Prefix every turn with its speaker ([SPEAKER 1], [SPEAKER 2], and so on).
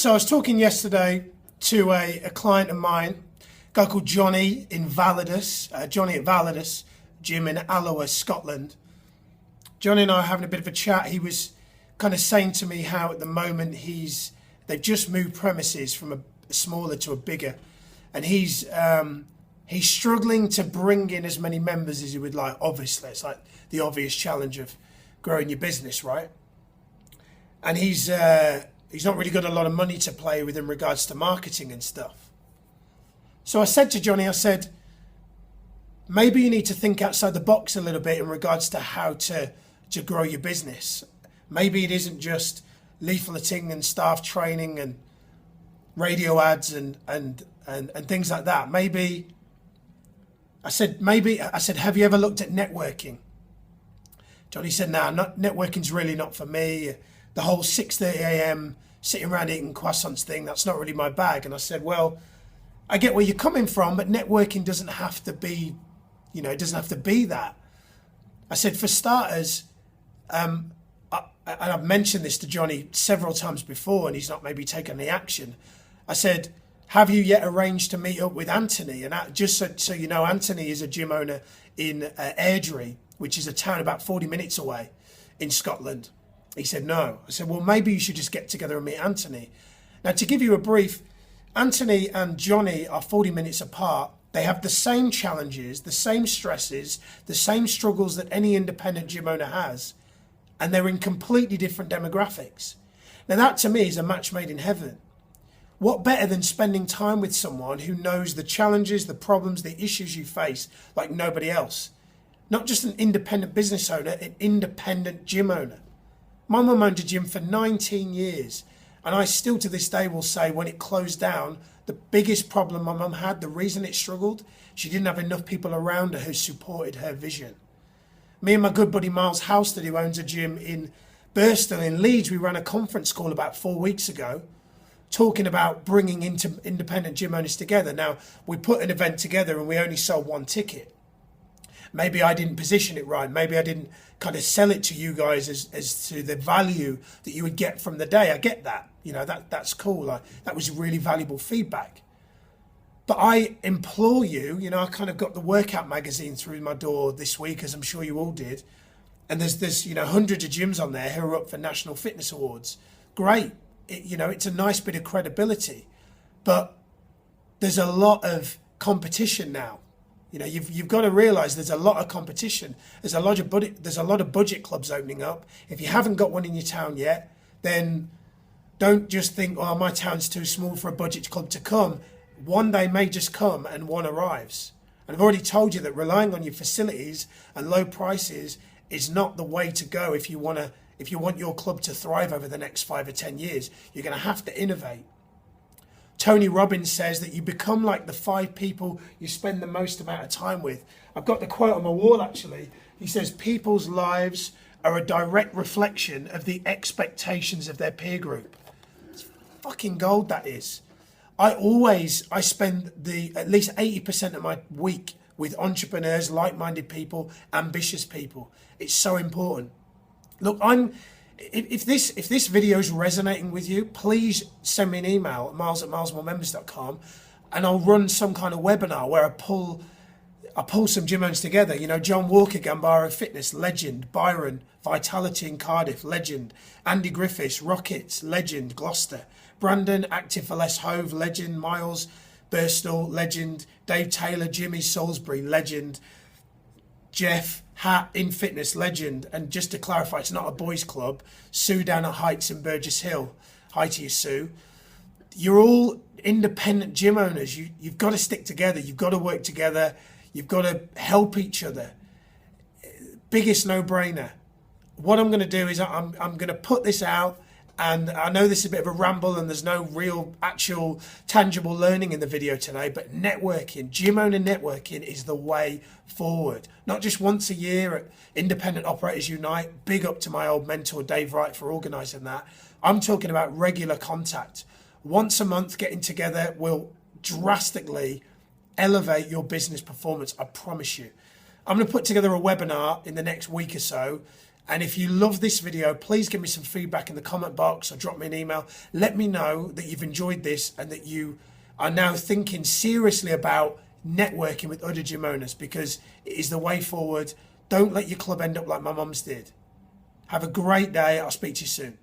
[SPEAKER 1] So I was talking yesterday to a client of mine, a guy called Johnny in Validus, Johnny at Validus gym in Alloa, Scotland. Johnny and I were having a bit of a chat. He was kind of saying to me how at the moment they've just moved premises from a smaller to a bigger, and he's struggling to bring in as many members as he would like. Obviously, it's like the obvious challenge of growing your business, right? And he's not really got a lot of money to play with in regards to marketing and stuff. So I said to Johnny, I said, maybe you need to think outside the box a little bit in regards to how to grow your business. Maybe it isn't just leafleting and staff training and radio ads and things like that. I said, have you ever looked at networking? Johnny said, no, networking's really not for me. The whole 6:30 a.m. sitting around eating croissants thing, that's not really my bag. And I said, well, I get where you're coming from, but networking doesn't have to be, it doesn't have to be that. I said, for starters, and I've mentioned this to Johnny several times before, and he's not maybe taken any action. I said, have you yet arranged to meet up with Anthony? And just so you know, Anthony is a gym owner in Airdrie, which is a town about 40 minutes away in Scotland. He said, no. I said, well, maybe you should just get together and meet Anthony. Now, to give you a brief, Anthony and Johnny are 40 minutes apart. They have the same challenges, the same stresses, the same struggles that any independent gym owner has, and they're in completely different demographics. Now, that to me is a match made in heaven. What better than spending time with someone who knows the challenges, the problems, the issues you face like nobody else? Not just an independent business owner, an independent gym owner. My mum owned a gym for 19 years, and I still to this day will say when it closed down, the biggest problem my mum had, the reason it struggled, she didn't have enough people around her who supported her vision. Me and my good buddy Miles Houston, who owns a gym in Birstall in Leeds, we ran a conference call about 4 weeks ago talking about bringing into independent gym owners together. Now, we put an event together and we only sold one ticket. Maybe I didn't position it right. Maybe I didn't kind of sell it to you guys as to the value that you would get from the day. I get that. That's cool. That was really valuable feedback. But I implore you, I kind of got the workout magazine through my door this week, as I'm sure you all did. And there's hundreds of gyms on there who are up for National Fitness Awards. Great. It's a nice bit of credibility. But there's a lot of competition now. You've got to realise there's a lot of competition. There's a lot of budget clubs opening up. If you haven't got one in your town yet, then don't just think, oh, my town's too small for a budget club to come. One day may just come and one arrives. And I've already told you that relying on your facilities and low prices is not the way to go if you want your club to thrive over the next 5 or 10 years. You're going to have to innovate. Tony Robbins says that you become like the 5 people you spend the most amount of time with. I've got the quote on my wall, actually. He says, people's lives are a direct reflection of the expectations of their peer group. It's fucking gold, that is. I spend at least 80% of my week with entrepreneurs, like-minded people, ambitious people. It's so important. Look, if this video is resonating with you, please send me an email at miles@milesmoremembers.com, and I'll run some kind of webinar where I pull some gym owners together. John Walker, Gambaro Fitness, legend. Byron, Vitality in Cardiff, legend. Andy Griffiths, Rockets, legend. Gloucester. Brandon, Active for Less Hove, legend. Miles, Birstall, legend. Dave Taylor, Jimmy, Salisbury, legend. Jeff, Hat in Fitness, legend. And just to clarify, it's not a boys club. Sue down at Heights in Burgess Hill. Hi to you, Sue. You're all independent gym owners. You've got to stick together. You've got to work together. You've got to help each other. Biggest no-brainer. What I'm going to do is I'm going to put this out, and I know this is a bit of a ramble and there's no real actual tangible learning in the video today, but networking, gym owner networking is the way forward. Not just once a year at Independent Operators Unite. Big up to my old mentor Dave Wright for organising that. I'm talking about regular contact. Once a month getting together will drastically elevate your business performance, I promise you. I'm going to put together a webinar in the next week or so, And if you love this video, please give me some feedback in the comment box or drop me an email. Let me know that you've enjoyed this and that you are now thinking seriously about networking with other gym owners, because it is the way forward. Don't let your club end up like my mum's did. Have a great day. I'll speak to you soon.